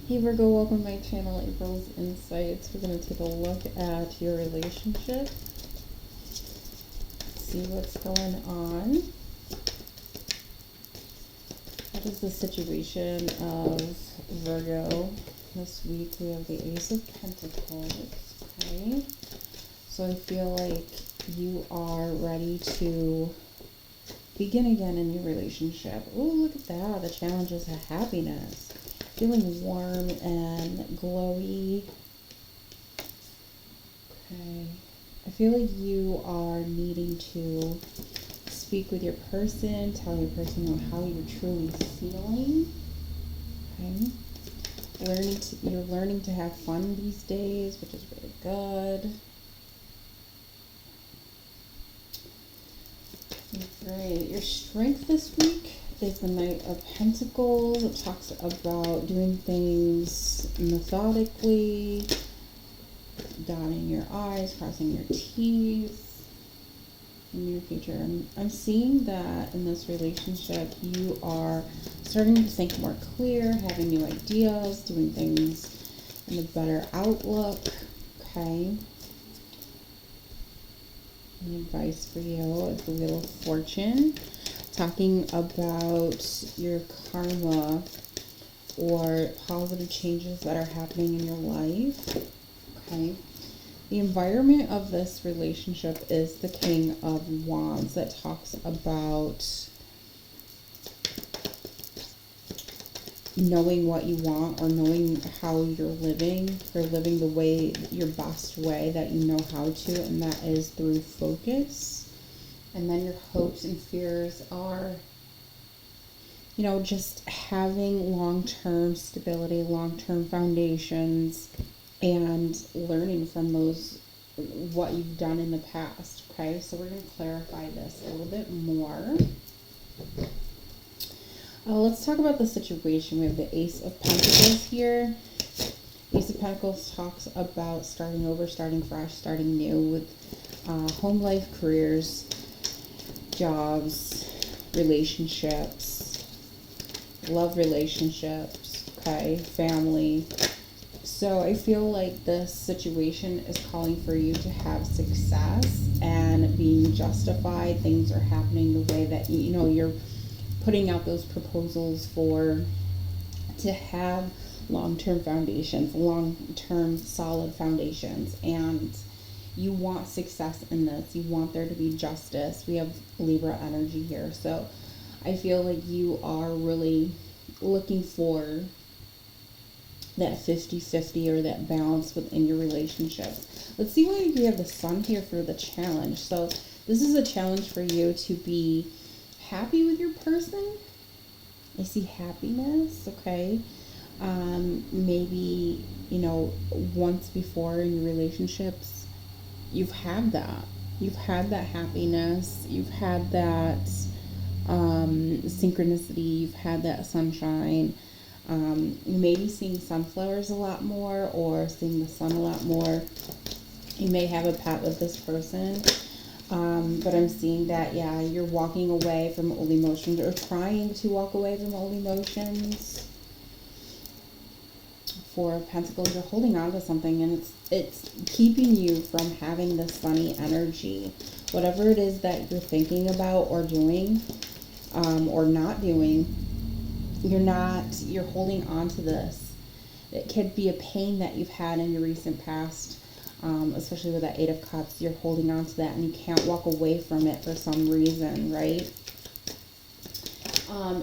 Hey Virgo, welcome to my channel, April's Insights. We're going to take a look at your relationship, see what's going on. What is the situation of Virgo this week? We have the Ace of Pentacles, okay? So I feel like you are ready to begin again in your relationship. Oh, look at that, the challenges of happiness. Feeling warm and glowy. Okay. I feel like you are needing to speak with your person, tell your person how you're truly feeling. Okay. You're learning to have fun these days, which is really good. Great. Your strength this week is the Knight of Pentacles. It talks about doing things methodically, dotting your I's, crossing your T's in your future. I'm seeing that in this relationship, you are starting to think more clear, having new ideas, doing things in a better outlook. Okay. Any advice for you is the Wheel of Fortune, talking about your karma or positive changes that are happening in your life. Okay. The environment of this relationship is the King of Wands. That talks about knowing what you want or knowing how you're living. You're living the way, your best way that you know how to, and that is through focus. And then your hopes and fears are, just having long-term stability, long-term foundations, and learning from those, what you've done in the past. Okay, so we're going to clarify this a little bit more. Let's talk about the situation. We have the Ace of Pentacles here. Ace of Pentacles talks about starting over, starting fresh, starting new with home life, careers, jobs, relationships, love relationships, okay, family. So I feel like this situation is calling for you to have success and being justified. Things are happening the way that, you're putting out those proposals to have long-term foundations, long-term solid foundations, and you want success in this. You want there to be justice. We have Libra energy here, so I feel like you are really looking for that 50-50 or that balance within your relationships. Let's see why you have the Sun here for the challenge. So this is a challenge for you to be happy with your person. I see happiness, okay? Maybe, once before in your relationships, you've had that. You've had that happiness. You've had that synchronicity. You've had that sunshine. You may be seeing sunflowers a lot more or seeing the sun a lot more. You may have a pet with this person. But I'm seeing that, you're walking away from old emotions or trying to walk away from old emotions. For Pentacles, you're holding on to something, and it's keeping you from having this sunny energy. Whatever it is that you're thinking about or doing, or not doing, you're holding on to this. It could be a pain that you've had in your recent past. Especially with that Eight of Cups, you're holding on to that and you can't walk away from it for some reason, right?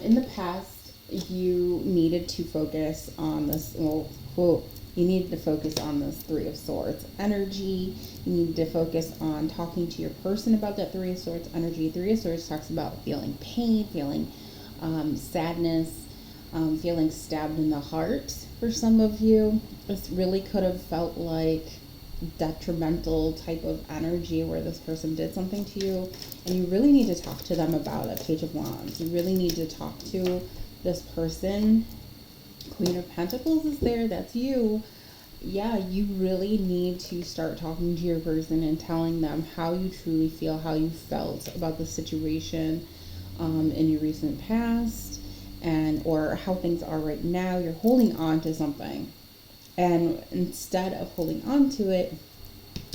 In the past, you needed to focus on this, you needed to focus on this Three of Swords energy. You needed to focus on talking to your person about that Three of Swords energy. Three of Swords talks about feeling pain, feeling sadness, feeling stabbed in the heart for some of you. This really could have felt like detrimental type of energy where this person did something to you, and you really need to talk to them about it. Page of Wands. You really need to talk to this person. Queen of Pentacles is there. That's you. Yeah, you really need to start talking to your person and telling them how you truly feel, how you felt about the situation in your recent past, and or how things are right now. You're holding on to something, and instead of holding on to it,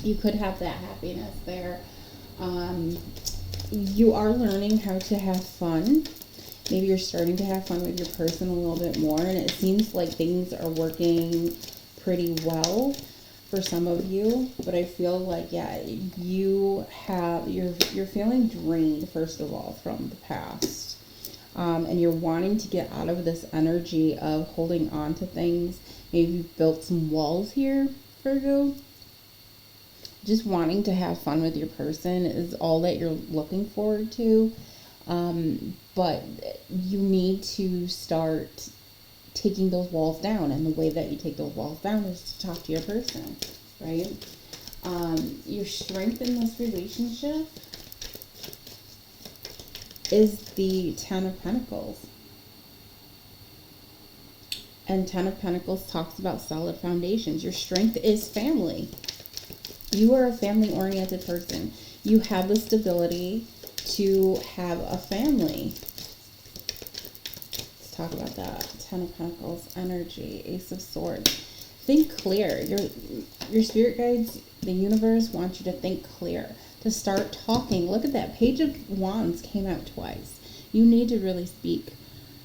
you could have that happiness there. You are learning how to have fun. Maybe you're starting to have fun with your person a little bit more, and it seems like things are working pretty well for some of you. But I feel like, yeah, you're feeling drained, first of all, from the past, and you're wanting to get out of this energy of holding on to things. Maybe you've built some walls here, Virgo. Just wanting to have fun with your person is all that you're looking forward to. But you need to start taking those walls down. And the way that you take those walls down is to talk to your person, right? Your strength in this relationship is the Ten of Pentacles. And Ten of Pentacles talks about solid foundations. Your strength is family. You are a family-oriented person. You have the stability to have a family. Let's talk about that. Ten of Pentacles, energy, Ace of Swords. Think clear. Your spirit guides, the universe wants you to think clear, to start talking. Look at that. Page of Wands came out twice. You need to really speak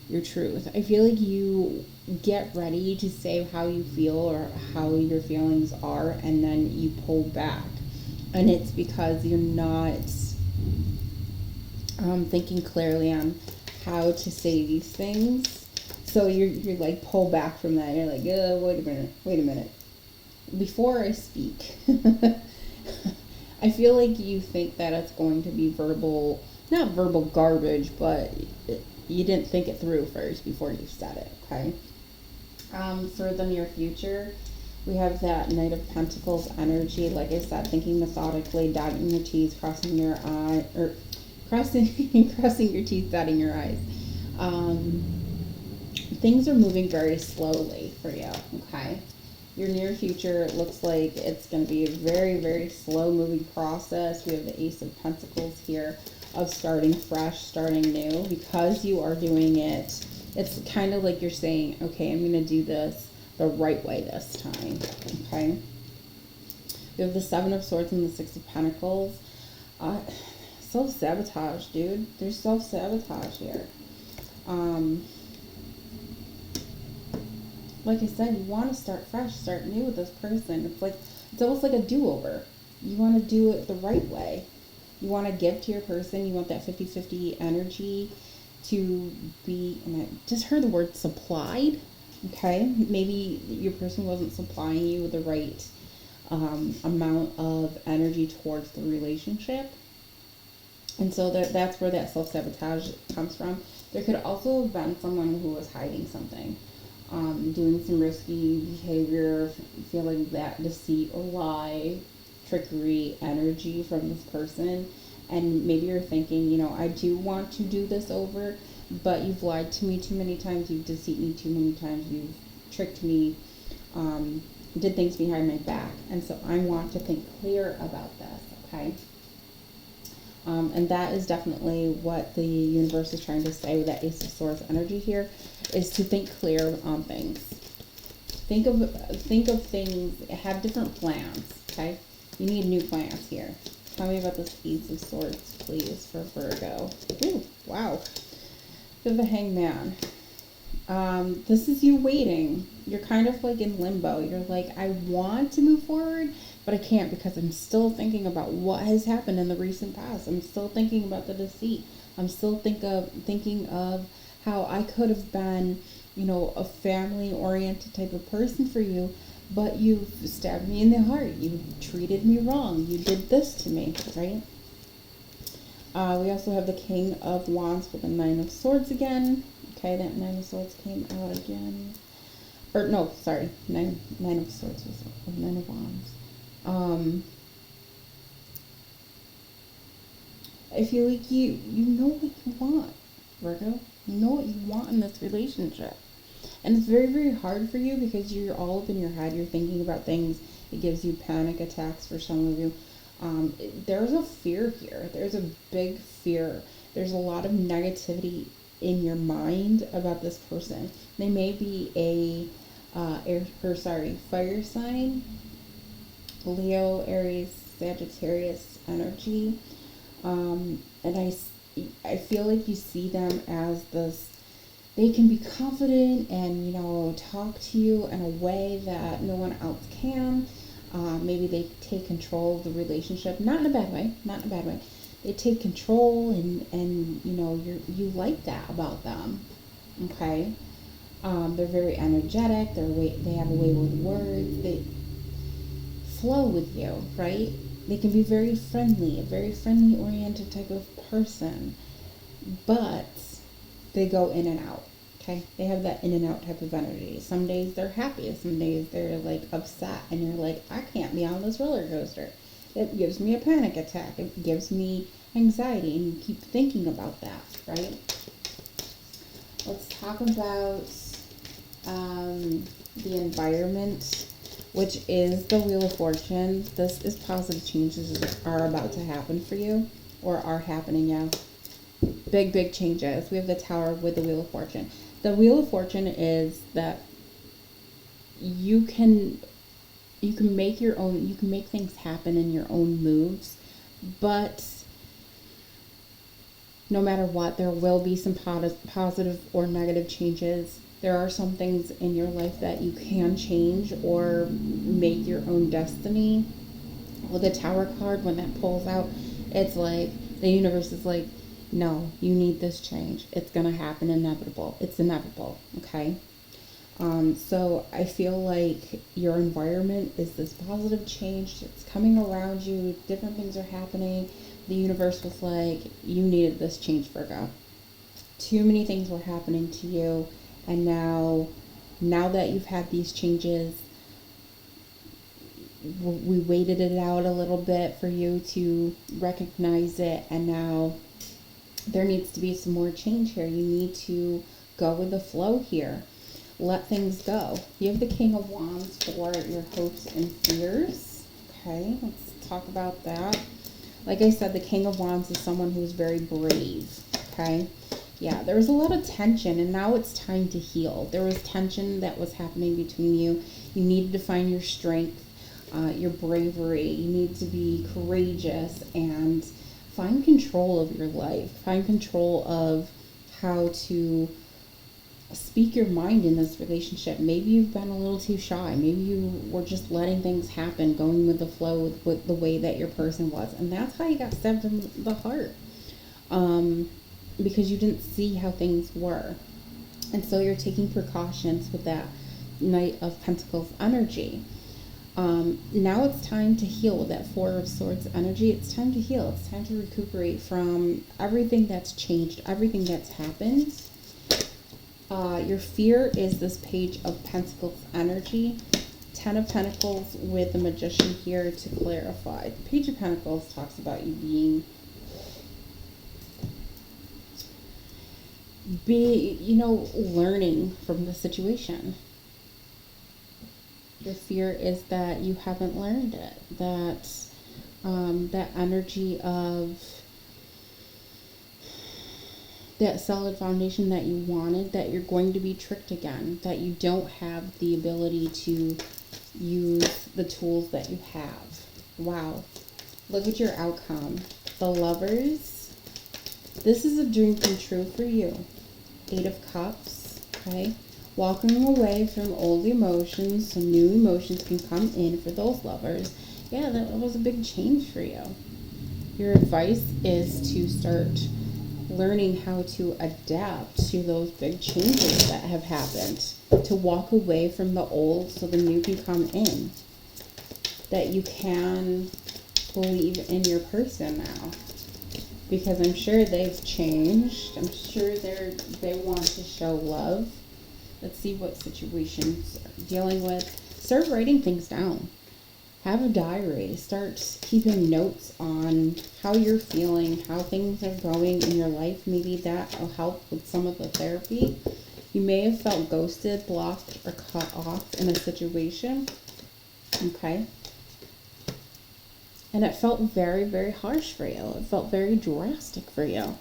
your truth. I feel like you get ready to say how you feel or how your feelings are, and then you pull back. And it's because you're not thinking clearly on how to say these things. So you're like, pull back from that. You're like, wait a minute. Before I speak, I feel like you think that it's going to be not verbal garbage, but you didn't think it through first before you said it, okay? For the near future, we have that Knight of Pentacles energy. Like I said, thinking methodically, dotting your T's, crossing your eye, or crossing your teeth, dotting your eyes. Things are moving very slowly for you, okay? Your near future looks like it's going to be a very, very slow moving process. We have the Ace of Pentacles here of starting fresh, starting new. Because you are doing it, it's kind of like you're saying, okay, I'm going to do this the right way this time, okay? We have the Seven of Swords and the Six of Pentacles. Self-sabotage, dude. There's self-sabotage here. Like I said, you want to start fresh, start new with this person. It's almost like a do-over. You want to do it the right way. You want to give to your person. You want that 50-50 energy to be, and I just heard the word supplied, okay? Maybe your person wasn't supplying you with the right amount of energy towards the relationship. And so that's where that self-sabotage comes from. There could also have been someone who was hiding something, doing some risky behavior, feeling that deceit or lie, trickery energy from this person. And maybe you're thinking, I do want to do this over, but you've lied to me too many times, you've deceived me too many times, you've tricked me, did things behind my back. And so I want to think clear about this, okay? And that is definitely what the universe is trying to say with that Ace of Swords energy here, is to think clear on things. Think of things, have different plans, okay? You need new plans here. Tell me about this Ace of Swords, please, for Virgo. Ooh, wow. You have the Hangman. This is you waiting. You're kind of like in limbo. You're like, I want to move forward, but I can't because I'm still thinking about what has happened in the recent past. I'm still thinking about the deceit. I'm still thinking of how I could have been, a family-oriented type of person for you, but you've stabbed me in the heart. You treated me wrong. You did this to me, right? We also have the King of Wands with the Nine of Swords again. Okay, that Nine of Swords came out again. Or no, sorry, Nine of Swords was Nine of Wands. I feel like you know what you want, Virgo. You know what you want in this relationship. And it's very, very hard for you because you're all up in your head. You're thinking about things. It gives you panic attacks for some of you. There's a fear here. There's a big fear. There's a lot of negativity in your mind about this person. They may be a fire sign, Leo, Aries, Sagittarius energy. And I feel like you see them as this, they can be confident and, you know, talk to you in a way that no one else can. Maybe they take control of the relationship, not in a bad way, not in a bad way. They take control and you know, you like that about them, okay? They're very energetic, they have a way with words, they flow with you, right? They can be very friendly, a very friendly oriented type of person, but they go in and out, okay? They have that in and out type of energy. Some days they're happy, some days they're like upset, and you're like, I can't be on this roller coaster. It gives me a panic attack, it gives me anxiety, and you keep thinking about that, right? Let's talk about the environment, which is the Wheel of Fortune. This is positive changes are about to happen for you, or are happening, yeah. Big changes. We have the Tower with the Wheel of Fortune. The Wheel of Fortune is that you can make your own, you can make things happen in your own moves, but no matter what, there will be some positive or negative changes. There are some things in your life that you can change or make your own destiny. With the Tower card, when that pulls out, it's like the universe is like, no, you need this change. It's going to happen, inevitable. It's inevitable, okay? So I feel like your environment is this positive change. It's coming around you. Different things are happening. The universe was like, you needed this change, Virgo. Too many things were happening to you. And now that you've had these changes, we waited it out a little bit for you to recognize it. And now there needs to be some more change here. You need to go with the flow here. Let things go. You have the King of Wands for your hopes and fears. Okay, let's talk about that. Like I said, the King of Wands is someone who's very brave. Okay. Yeah, there was a lot of tension, and now it's time to heal. There was tension that was happening between you. You needed to find your strength, your bravery. You need to be courageous and find control of your life. Find control of how to speak your mind in this relationship. Maybe you've been a little too shy. Maybe you were just letting things happen, going with the flow with the way that your person was. And that's how you got stabbed in the heart. Because you didn't see how things were. And so you're taking precautions with that Knight of Pentacles energy. Now it's time to heal with that Four of Swords energy. It's time to heal. It's time to recuperate from everything that's changed, everything that's happened. Your fear is this Page of Pentacles energy. 10 of Pentacles with the Magician here to clarify. The Page of Pentacles talks about you learning from the situation. Your fear is that you haven't learned it, that that energy of that solid foundation that you wanted, that you're going to be tricked again, that you don't have the ability to use the tools that you have. Wow. Look at your outcome. The Lovers. This is a dream come true for you. 8 of Cups, okay? Walking away from old emotions so new emotions can come in for those lovers. Yeah, that was a big change for you. Your advice is to start learning how to adapt to those big changes that have happened. To walk away from the old so the new can come in. That you can believe in your person now. Because I'm sure they've changed. I'm sure they want to show love. Let's see what situations you're dealing with. Start writing things down. Have a diary. Start keeping notes on how you're feeling, how things are going in your life. Maybe that will help with some of the therapy. You may have felt ghosted, blocked, or cut off in a situation. Okay? And it felt very, very harsh for you. It felt very drastic for you.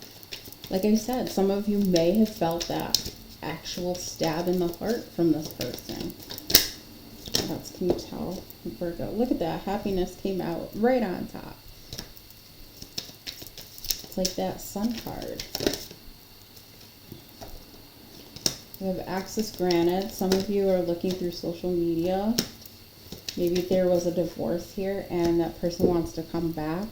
Like I said, some of you may have felt that actual stab in the heart from this person. What else can you tell, Virgo? Look at that. Happiness came out right on top. It's like that Sun card. We have access granted. Some of you are looking through social media. Maybe there was a divorce here and that person wants to come back.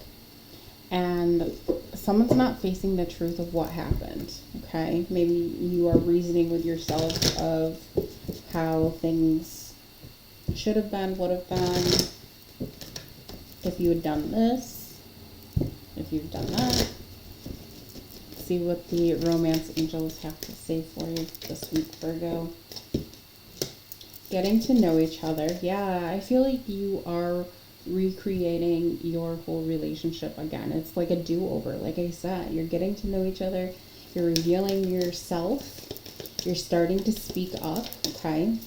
And someone's not facing the truth of what happened, okay? Maybe you are reasoning with yourself of how things should have been, would have been, if you had done this, if you've done that. See what the romance angels have to say for you this week, Virgo. Getting to know each other. Yeah, I feel like you are recreating your whole relationship again. It's like a do-over. Like I said, you're getting to know each other. You're revealing yourself. You're starting to speak up, okay?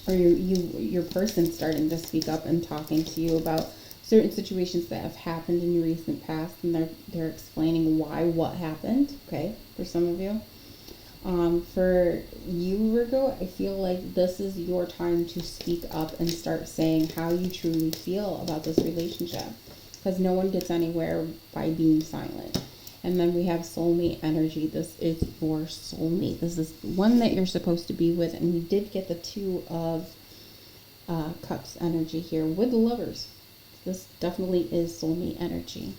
Or your person's starting to speak up and talking to you about certain situations that have happened in your recent past, and they're explaining why, what happened, okay, for some of you. For you, Virgo, I feel like this is your time to speak up and start saying how you truly feel about this relationship, because no one gets anywhere by being silent. And then we have soulmate energy. This is your soulmate. This is one that you're supposed to be with, and we did get the Two of Cups energy here with the Lovers. This definitely is soulmate energy,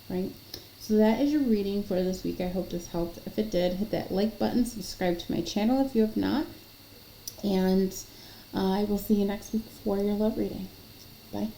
right? So that is your reading for this week. I hope this helped. If it did, hit that like button, subscribe to my channel if you have not, and I will see you next week for your love reading. Bye.